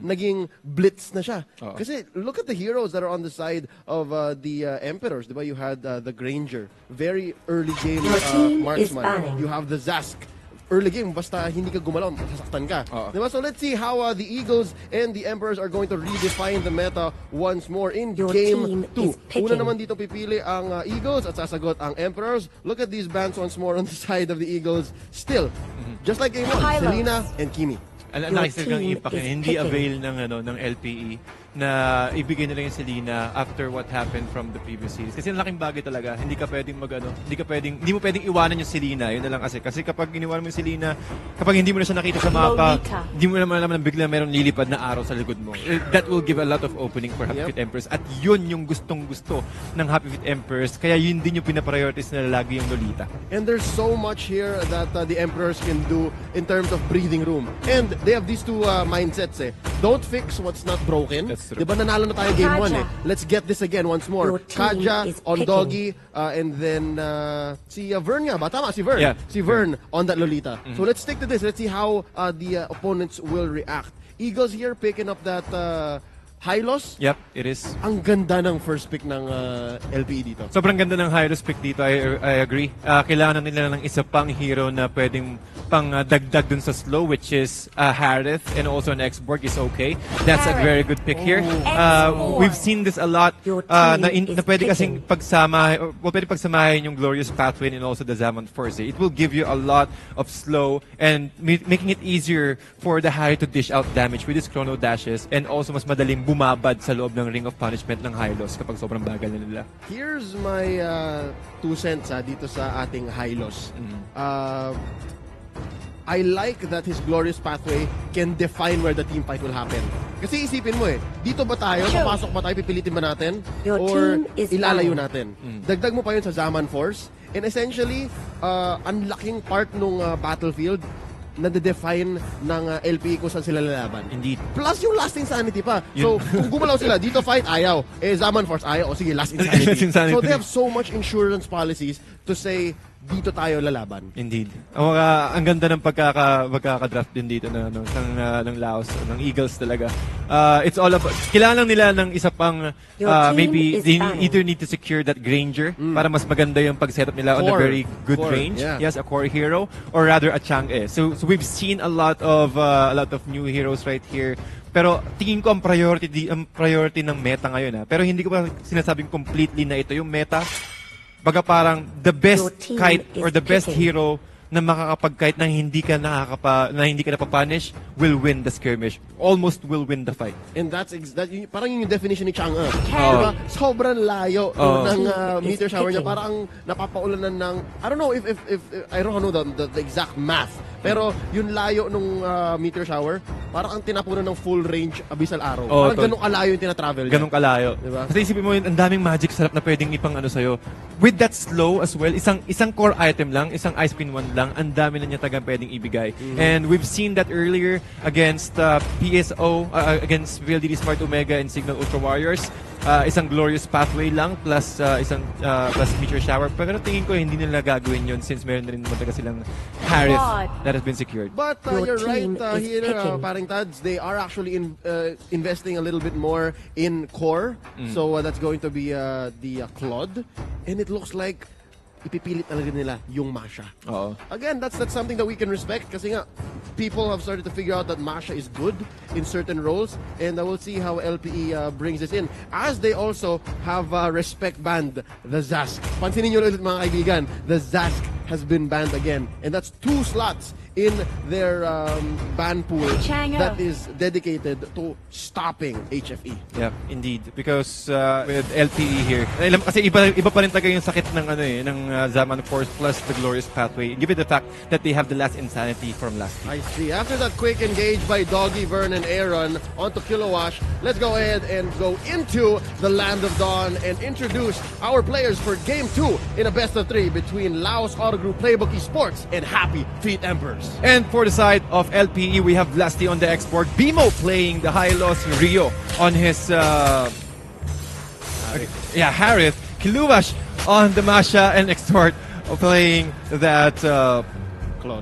naging blitz na siya. Kasi look at the heroes that are on the side of the Emperors. Diba? You had the Granger, very early game marksman. You have the Zask. Early game, basta hindi ka gumalaw, sasaktan ka. Diba? So let's see how the Eagles and the Emperors are going to redefine the meta once more in Game 2. Una naman dito pipili ang Eagles at sasagot ang Emperors. Look at these bans once more on the side of the Eagles. Still, just like Game 1, Selena and Kimi. Nakikita kang impact hindi avail ng LPE na ibigay nila yung Selena after what happened from the previous series. Kasi ang laking bagay talaga, hindi mo pwedeng iwanan yung Selena. Yun na lang kasi kapag iniwanan mo yung Selena, kapag hindi mo na siya nakita sa mapa, hindi mo naman alam na bigla meron lilipad na araw sa likod mo. That will give a lot of opening for Happy Feet Emperors. At yun yung gustong-gusto ng Happy Feet Emperors. Kaya yun din yung pinapriorities na lagi yung Lolita. And there's so much here that the Emperors can do in terms of breathing room. And they have these two mindsets eh. Don't fix what's not broken. Diba nanalo na tayo game 1 eh. Let's get this again once more. Kaja on Doggy and then si Vern nga ba? Tama, si Vern. Si Vern on that Lolita. So let's stick to this. Let's see how the opponents will react. Eagles here picking up that Hylos? Yep, it is. Ang ganda ng first pick ng LPE dito. Sobrang ganda ng Hylos pick dito, I agree. Kailangan nila ng isa pang hero na pwedeng pang dagdag dun sa slow, which is Harith, and also an X-Borg is okay. That's a very good pick here. We've seen this a lot na pwede kasing pagsamahin yung Glorious Pathway and also the Zaman Force. It will give you a lot of slow and making it easier for the Harith to dish out damage with his chrono dashes and also mas madaling bumabad sa loob ng Ring of Punishment ng Hylos kapag sobrang bagal na nila. Here's my 2 cents dito sa ating Hylos. I like that his Glorious Pathway can define where the team fight will happen. Kasi isipin mo dito ba tayo, papasok ba tayo, pipilitin ba natin? Or ilalayo natin? Dagdag mo pa yun sa Zaman Force. And essentially, ang laking part nung battlefield na-define ng LPE kung saan sila lalaban. Indeed. Plus yung last insanity pa. So, kung gumalaw sila, dito fight, ayaw. Zaman Force, ayaw. O sige, last insanity. So, they have so much insurance policies to say, dito tayo lalaban. Indeed. Ang ganda ng pagkaka-draft din dito ng Laus, ng Eagles talaga. It's all about, kailangan nila ng isa pang, maybe they either need to secure that Granger para mas maganda yung pag-setup nila on a very good range. Yes, a core hero, or rather a Chang'e. So we've seen a lot of new heroes right here. Pero tingin ko ang priority ng meta ngayon. Pero hindi ko pa sinasabing completely na ito yung meta. Baga parang the best kite or the best hero na makakapag-kite na hindi ka napapunish will win the skirmish. Almost will win the fight. And that's parang yung definition ni Chang'e. Diba? Sobrang layo ng meteor shower niya. Parang napapaulanan ng, I don't know if I don't know the exact math. Pero yung layo nung meteor shower, parang ang tinapunan ng full range abyssal arrow. Parang ganun kalayo yung tinatravel niya. Ganun kalayo. Diba? Kasi isipin mo yun, ang daming magic sarap na pwedeng ipang sa'yo. With that slow as well, isang core item lang, isang Ice Queen 1 lang, ang dami na niya tagang pwedeng ibigay. And we've seen that earlier against PSO, against VLDD Smart Omega and Signal Ultra Warriors. Isang Glorious Pathway lang plus plus Meteor Shower. Pero tingin ko hindi nila gagawin yun since meron na rin talaga silang Harith that has been secured. But you're right here, paring Tads, they are actually investing a little bit more in core. So that's going to be the Claude. And it looks like ipipilit talaga nila yung Masha. Again, that's something that we can respect kasi nga people have started to figure out that Masha is good in certain roles, and we'll see how LPE brings this in. As they also have respect banned the Zask. Pansinin nyo ulit mga kaibigan, the Zask has been banned again, and that's 2 slots in their ban pool that is dedicated to stopping HFE. Yeah, indeed. Because with LPE here, kasi iba pa rin talaga yung sakit ng Zaman Force plus the Glorious Pathway, given the fact that they have the last insanity from last week. I see. After that quick engage by Doggy, Vern, and Aaron onto Kilowash, let's go ahead and go into the Land of Dawn and introduce our players for Game 2 in a best-of-3 between Laus Autogroup Playbook Esports and Happy Feet Emperors. And for the side of LPE, we have Vlasti on the export, Bimo playing the Hylos, Rio on his Harith, Kiluwash on the Masha, and Extort playing that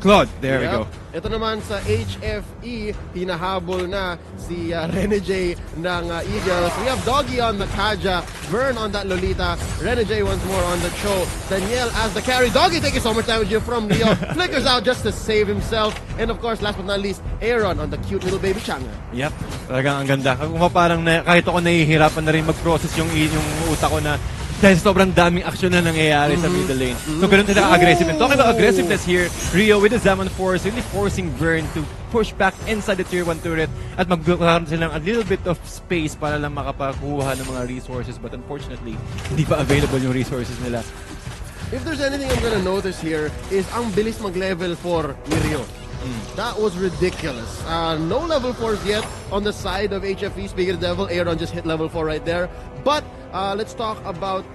Claude, there we go. Ito naman sa HFE, hinahabol na si Rene J ng Eagles. We have Doggy on the Kaja, Vern on that Lolita, Rene J once more on the Cho, Daniel as the carry. Doggy taking so much damage here from Leo, flickers out just to save himself. And of course, last but not least, Aaron on the cute little baby Changa. Yep, talagang ang ganda. Parang kahit ako nahihirapan na rin mag-process yung utak ko na dahil sobrang daming action na nangyayari sa middle lane. So ganun sila aggressive. And talking about aggressiveness here, Rio with the Zaman Force really forcing Vern to push back inside the tier 1 turret at magkakaroon silang a little bit of space para lang makapakuha ng mga resources. But unfortunately, hindi pa available yung resources nila. If there's anything I'm gonna notice here is ang bilis mag-level 4 ni Rio. That was ridiculous. No level 4s yet on the side of HFE. Speaking of devil, Aaron just hit level 4 right there. But let's talk about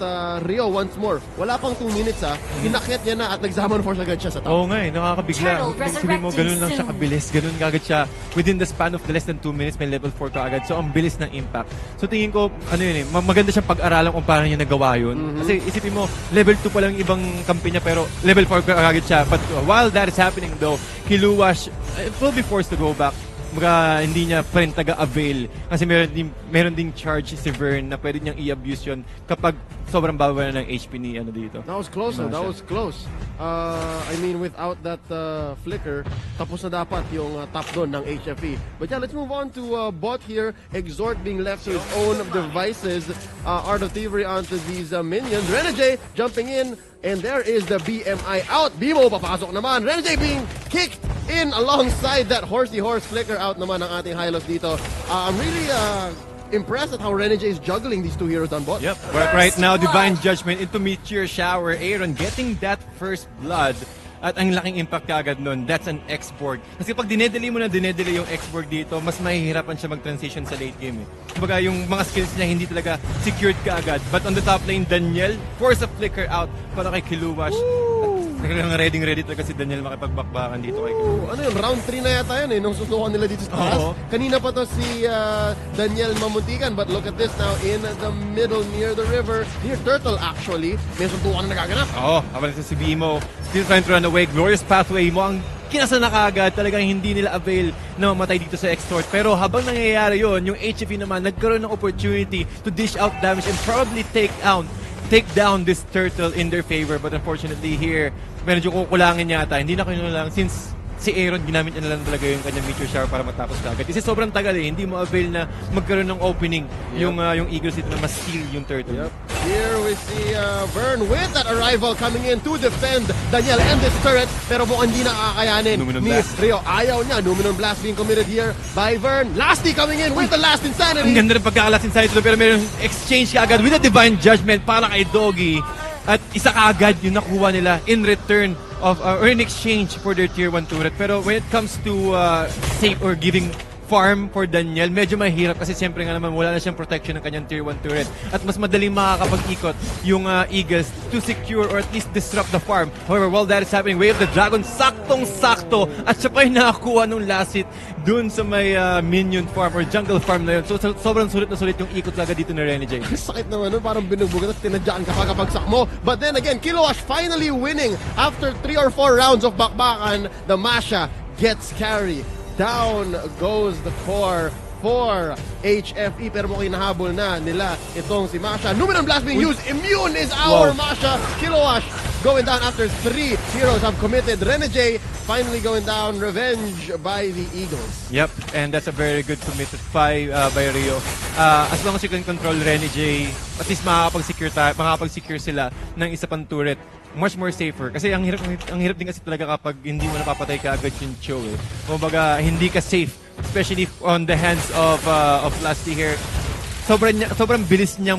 Rio once more. Wala pang 2 minutes hinakit niya na at nag-Zaman Force agad siya sa top. Oo nga nakakabigla. Sabihin mo, ganun lang siya kabilis. Ganun agad siya. Within the span of less than 2 minutes, may level 4 ka agad. So ang bilis ng impact. So tingin ko, maganda siyang pag-aralan kung paano niya nagawa yun. Kasi isipin mo, level 2 pa lang yung ibang kampi niya, pero level 4 ka agad siya. But while that is happening though, Kiluwash will be forced to go back. Hindi niya pa rin taga-avail. Kasi meron ding charge si Vern na pwede niyang i-abuse yun kapag sobrang baba na ng HP ni dito. That was close. That was close. I mean, without that flicker, tapos na dapat yung top doon ng HFE. But yeah, let's move on to bot here. Exhort being left to his own devices. Art of Thievery onto these minions. Renegade jumping in. And there is the BMI out. Bimo papasok naman. Renegade being kicked in alongside that horsey horse flicker out naman ng ating Hylos dito. I'm really impressed at how Renegade is juggling these two heroes on bot. Yep. Right now, Divine Judgment into Meteor Shower. Aaron getting that first blood. At ang laking impact kaagad nun, that's an X-Borg. Kasi pag dinedelay mo na yung X-Borg dito, mas mahihirapan siya mag-transition sa late game. Kumbaga yung mga skills niya hindi talaga secured kaagad. But on the top lane, Daniel force a flicker out para kay Kiluwash. Talagang ready talaga si Daniel makipagbakbakan dito kay Kiluwash. Ano yun, round 3 na yata yun nung susukan nila dito sa taas. Kanina pa to si Daniel mamuntikan, but look at this now in the middle near the river. Near Turtle actually, may suntukan na nagaganap. Habang si Bimo, still trying to run away. Glorious pathway mo ang kinasa na kaagad. Talagang hindi nila avail na mamatay dito sa Extort. Pero habang nangyayari yun, yung HFE naman nagkaroon ng opportunity to dish out damage and probably take down this turtle in their favor. But unfortunately here, medyo kukulangin yata. Hindi na kinulang since si Aaron, ginamit niya na lang talaga yung kanyang Meteor Shower para matapos kagad. Kasi sobrang tagal hindi mo avail na magkaroon ng opening yung Eagles dito na ma-steal yung turtle. Here we see Vern with that arrival coming in to defend Daniel and this turret. Pero mukhang hindi na kakayanin ni Rio. Ayaw niya. Numenon Blast being committed here by Vern. Lasty coming in with the last insanity. Ang ganda rin pagkaka-last insanity pero meron exchange kaagad with a Divine Judgment para kay Doggy. At isa kaagad yung nakuha nila in return of or in exchange for their tier 1 turret. Pero when it comes to save or giving farm for Daniel, medyo mahirap kasi siyempre nga naman wala na siyang protection ng kanyang tier 1 turret. At mas madaling makakapag-ikot yung Eagles to secure or at least disrupt the farm. However, while that is happening, Way of the Dragon, saktong-sakto at siya pa yung nakakuha ng last hit dun sa may minion farm or jungle farm na yun. So sobrang sulit na sulit yung ikot agad dito ni Renegade. Sakit naman nun, parang binubugat at tinadyaan ka pa kapag sakmo. But then again, Kiluwash finally winning after 3 or 4 rounds of bakbakan. The Masha gets carry. Down goes the core for HFE, pero mukhang nahabol na nila itong si Masha. Numenon Blast being used. Immune is our Masha. Kiluwash going down after 3 heroes have committed. Renegade finally going down. Revenge by the Eagles. Yep, and that's a very good committed fight by Rio. As long as you can control Renegade, at least makakapag-secure sila ng isa pang turret. Much more safer. Kasi ang hirap din kasi talaga kapag hindi mo napapatay ka agad yung Cho. Kumbaga, hindi ka safe. Especially on the hands of Lasty here. Sobrang bilis niyang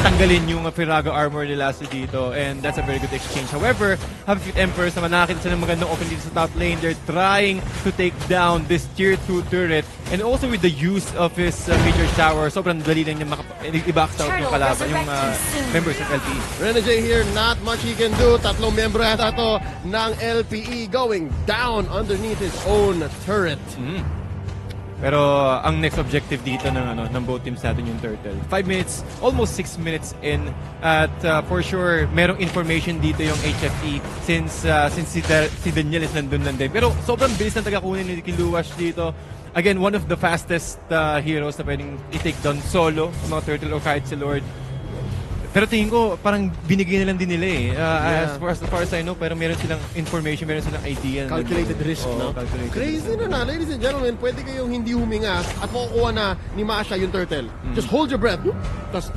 tanggalin yung Firaga armor ni Lasty dito. And that's a very good exchange. However, HAPPYFEET Emperors naman nakakita sila ng magandang open dito sa top lane. They're trying to take down this tier 2 turret. And also with the use of his Meteor Shower, sobrang dali lang niya i-box out yung kalaban, yung members of LPE. Renegade here, not much he can do. Tatlong membro yata to ng LPE going down underneath his own turret. Pero ang next objective dito ng both teams natin yung turtle. 5 minutes, almost 6 minutes in. At for sure, merong information dito yung HFE since si Daniel is nandun lang din. Pero sobrang bilis na tagakunin ni Laus dito. Again, one of the fastest heroes na pwedeng i-take down solo, mga turtle o kahit si Lord. Pero tingin ko, parang binigay na lang din nila eh. As far as I know, pero meron silang information, meron silang idea. Calculated risk, no? Calculated Crazy na, ladies and gentlemen. Pwede kayong hindi huminga at makukuha na ni Masha yung turtle. Just hold your breath. Tapos,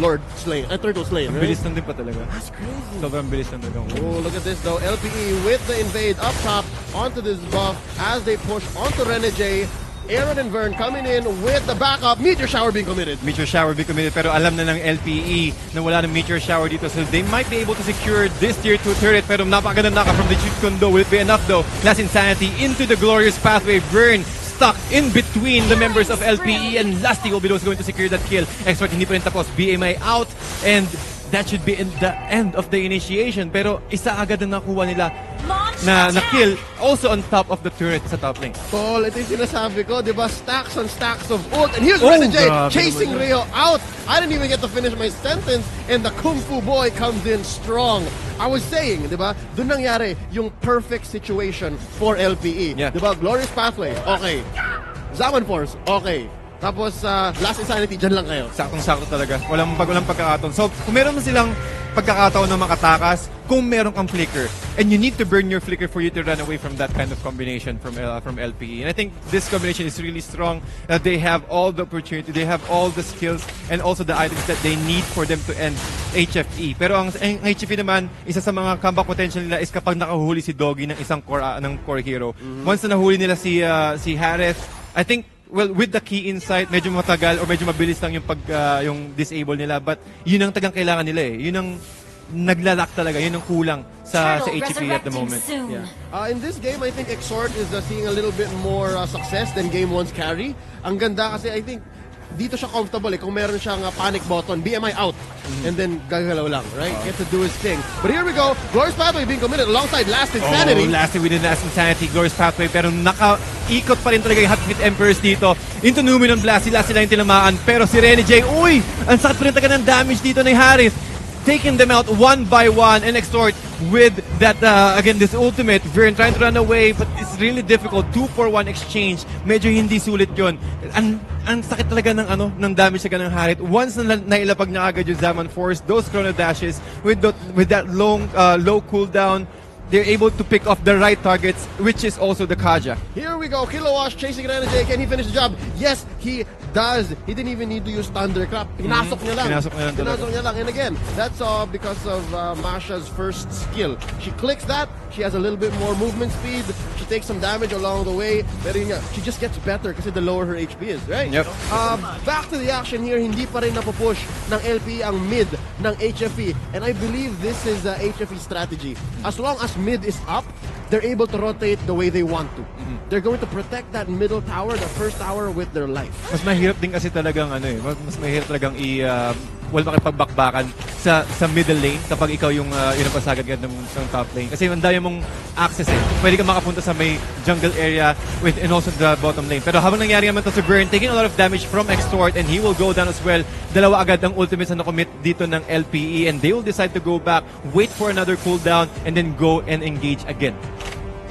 Lord slain, turtle slain. Right? Bilis lang din pa talaga. That's crazy. Sobrang bilis lang talaga. Oh, look at this though. LPE with the invade up top onto this buff as they push onto Renegade. Aaron and Vern coming in with the backup. Meteor shower being committed. Meteor shower being committed, pero alam na ng LPE na wala ng meteor shower dito. So they might be able to secure this tier 2 turret, pero napakaganda naka from the cheat condo. Will it be enough though? Last Insanity into the glorious pathway. Vern stuck in between the members of LPE, and Lusty will be those going to secure that kill. Expert hindi pa rin tapos. BMI out, and that should be in the end of the initiation. Pero isa agad na nakuha nila na kill also on top of the turret sa top lane. Tol, ito yung sinasabi ko, di ba? Stacks on stacks of ult. And here's Renegade chasing Rio out. I didn't even get to finish my sentence, and the Kung Fu boy comes in strong. I was saying, di ba? Doon nangyari yung perfect situation for LPE. Yeah. Di ba? Glorious Pathway, okay. Zaman Force, okay. Tapos, Last Insanity, dyan lang kayo. Saktong-sakto talaga. Walang pagkakataon. So, kung meron silang pagkakataon na makatakas, kung meron kang flicker, and you need to burn your flicker for you to run away from that kind of combination from LPE. And I think this combination is really strong. They have all the opportunity, they have all the skills, and also the items that they need for them to end HFE. Pero ang HFE naman, isa sa mga comeback potential nila is kapag nakahuli si Doggy ng isang core hero. Once na nahuli nila si Harith, I think, well, with the key insight, medyo matagal or medyo mabilis lang yung disable nila, but yun ang tagang kailangan nila eh. Yun ang naglalak talaga, yun ang kulang sa HFE at the moment. Yeah. In this game, I think Exort is seeing a little bit more success than Game 1's carry. Ang ganda kasi I think dito siya comfortable eh. Kung meron siyang panic button, BMI out, and then gagalaw lang, right? Get to do his thing. But here we go. Glorious Pathway being committed alongside Last Insanity. Last with the Last Insanity, Glorious Pathway. Pero nakaikot pa rin talaga yung Happy Feet Emperors dito. Into Numenon Blast, sila yung tinamaan. Pero si Renegade, uy! Ang sakit pa rin talaga ng damage dito ni Harith. Taking them out one by one, and Extort with that, again, this ultimate. Vern trying to run away, but it's really difficult. 2-for-1 exchange. Medyo hindi sulit yun. Ang sakit talaga ng damage sa ganang Harith. Once na nailapag na agad yung Zaman Force, those chrono dashes, with that low cooldown, they're able to pick off the right targets, which is also the Kaja. Here we go. Kilowash chasing Renegade. Can he finish the job? Yes, he does. He didn't even need to use Thunderclap. Pinasok niya lang. Pinasok niya lang. And again, that's all because of Masha's first skill. She clicks that. She has a little bit more movement speed. She takes some damage along the way. Pero yun nga, she just gets better kasi the lower her HP is, right? Yep. Back to the action here. Hindi pa rin napupush ng LPE ang mid ng HFE. And I believe this is the HFE strategy. As long as mid is up, they're able to rotate the way they want to. They're going to protect that middle tower, the first tower, with their life. Mas mahirap din kasi talagang mas mahirap talagang makipagbakbakan sa middle lane kapag ikaw yung pasagad ng top lane. Kasi ang dami mong access eh. Pwede ka makapunta sa may jungle area and also the bottom lane. Pero habang nangyari naman to si Vern, taking a lot of damage from Extort, and he will go down as well. Dalawa agad ang ultimates na nakomit dito ng LPE, and they will decide to go back, wait for another cooldown, and then go and engage again.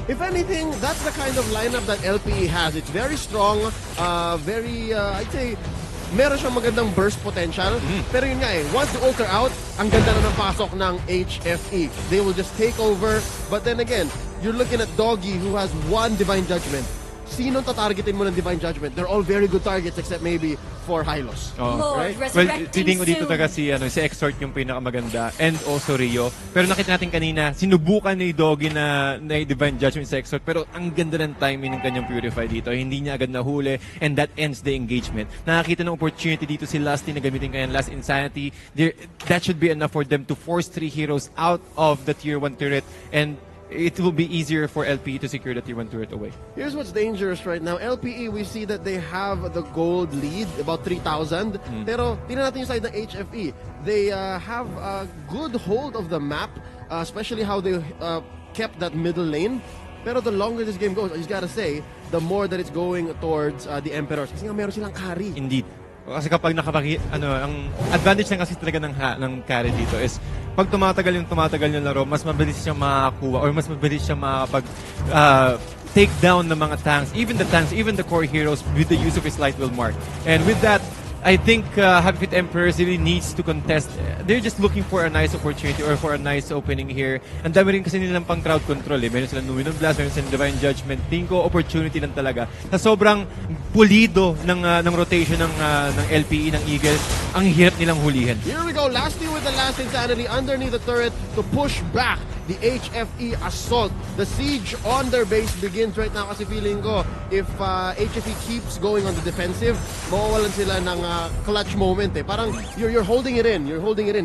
If anything, that's the kind of lineup that LPE has. It's very strong, I'd say, meron siyang magandang burst potential. Pero yun nga eh, once the ult are out, ang ganda na ng pasok ng HFE. They will just take over. But then again, you're looking at Doggy who has one Divine Judgment. Sinong tatargetin mo ng Divine Judgment? They're all very good targets except maybe for Hylos. Right? Well, titingin ko dito talaga si Extort yung pinakamaganda, and also Rio. Pero nakita natin kanina, sinubukan ni Doggy na Divine Judgment sa Extort, pero ang ganda ng timing ng kanyang Purify dito. Hindi niya agad nahuli, and that ends the engagement. Nakakita ng opportunity dito si Lusty na gamitin kanyang Last Insanity. That should be enough for them to force 3 heroes out of the tier 1 turret, and it will be easier for LPE to secure the tier 1 turret away. Here's what's dangerous right now. LPE, we see that they have the gold lead, about 3,000. Pero tingnan natin yung side ng HFE. They have a good hold of the map, especially how they kept that middle lane. Pero the longer this game goes, I just gotta say, the more that it's going towards the Emperors. Kasi nga meron silang carry. Indeed. Kasi kapag ang advantage lang kasi talaga ng carry dito is pag tumatagal yung laro, mas mabilis siyang makakakuha or mas mabilis siyang makakapag take down ng mga tanks, even the core heroes with the use of his light will mark. And with that, I think Happy Feet Emperors really needs to contest. They're just looking for a nice opportunity or for a nice opening here. Ang dami rin kasi nilang pang crowd control eh. Meron silang Numinum Blast, meron silang Divine Judgment. Tingin ko opportunity lang talaga. Sa sobrang pulido ng rotation ng LPE, ng Eagles, ang hirap nilang hulihin. Here we go, Lasty with the last insanity underneath the turret to push back the HFE assault. The siege on their base begins right now kasi feeling ko if HFE keeps going on the defensive, mawawalan sila ng clutch moment eh. Parang you're holding it in,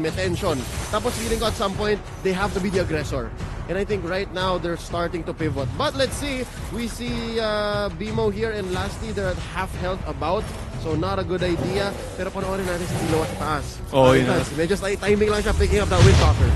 may tension. Tapos feeling ko at some point, they have to be the aggressor. And I think right now, they're starting to pivot. But let's see, we see BMO here and Lasty, they're at half health about. So not a good idea. Pero panoorin natin sa Kilo at taas. Oh, yun. Medyo timing lang siya picking up that Windtalker.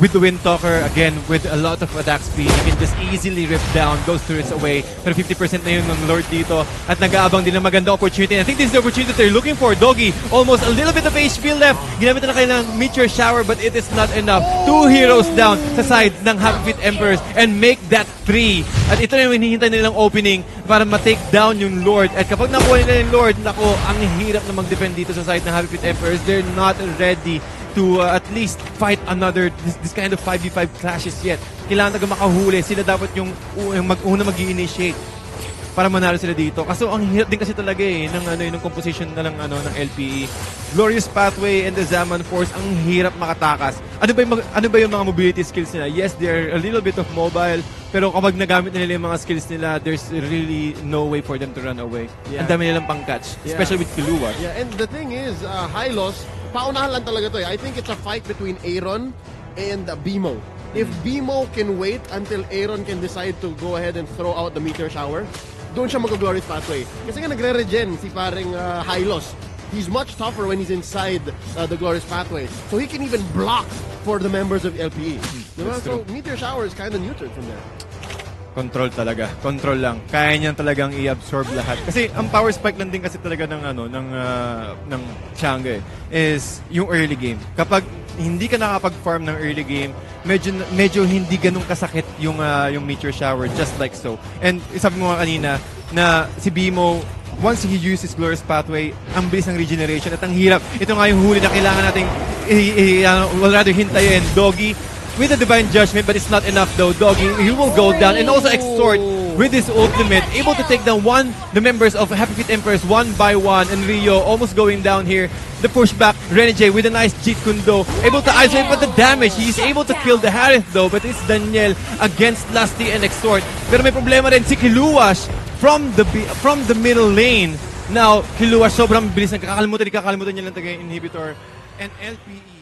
With the Windtalker, again, with a lot of attack speed, he can just easily rip down, goes through its away. Pero 50% na yun ng Lord dito. At nag-aabang din ng maganda opportunity. And I think this is the opportunity that they're looking for. Doggy, almost a little bit of HP left. Ginamit na kailang Meteor Shower, but it is not enough. 2 heroes down sa side ng Happy Feet Emperors and make that 3. At ito na yung hinihintay nilang opening para ma-take down yung Lord. At kapag nakuha nila yung Lord, nako, ang hirap na mag-defend dito sa side ng Happy Feet Emperors. They're not ready to at least fight another this kind of 5v5 clashes yet. Kailangan talaga makahuli. Sila dapat yung una mag-i-initiate para manalo sila dito. Kaso ang hirap din kasi talaga eh ng composition na ng LPE. Glorious Pathway and the Zaman Force, ang hirap makatakas. Ano ba yung mga mobility skills nila? Yes, they're a little bit of mobile, pero kapag nagamit nila yung mga skills nila, there's really no way for them to run away. Yeah. Ang dami nilang pang-catch, especially with Kilua. Yeah, and the thing is, Hylos, paunahan lang talaga to eh. I think it's a fight between Aaron and BMO. If BMO can wait until Aaron can decide to go ahead and throw out the Meteor Shower, doon siya mag-Glorious Pathway. Kasi nga nagre-regen si paring Hylos. He's much tougher when he's inside the Glorious Pathway. So he can even block for the members of LPE. Diba? So Meteor Shower is kind of neutered from there. Control talaga. Control lang. Kaya niyan talagang i-absorb lahat. Kasi ang power spike lang din kasi talaga ng Chang'e is yung early game. Kapag hindi ka nakapag-farm ng early game, medyo hindi ganun kasakit yung Meteor Shower, just like so. And sabi mo nga kanina na si BMO, once he uses Glorious Pathway, ang bilis ng regeneration at ang hirap. Ito nga yung huli na kailangan nating rather hintayin. Doggy with the Divine Judgment, but it's not enough though. Doggy, he will go down and also extort with his ultimate, able to take down the members of Happy Feet Emperors one by one, and Rio almost going down here. The pushback, Renegade with a nice Jeet Kundo, able to isolate, but the damage, he's able to kill the Harith though, but it's Daniel against Lasty and Extort. Pero may problema rin si Kiluash from the middle lane. Now, Kiluash sobrang bilis, kakalimutan niya lang tagay inhibitor, and LPE